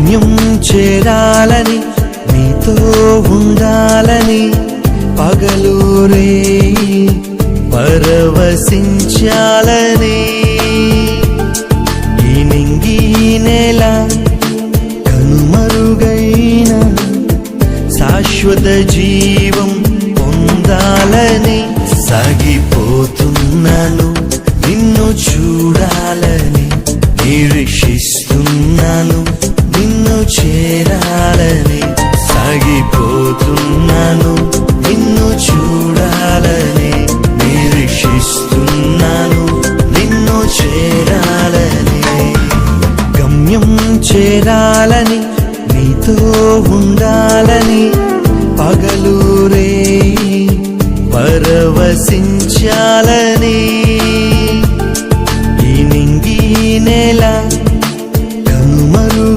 గమ్యం చేరాలని నీతో ఉండాలని పగలూరే పరవశించాలని ఈ నింగి నేల కనుమరుగైన శాశ్వత జీవం పొందాలని సాగిపోతున్నాను నిన్ను చూడాలని నిరీక్షిస్తున్నాను నిన్ను చేరాలని సాగిపోతున్నాను నిన్ను చూడాలని నిరీక్షిస్తున్నాను నిన్ను చేరాలని గమ్యం చేరాలని నీతో ఉండాలని పగలూరే పరవశించాలని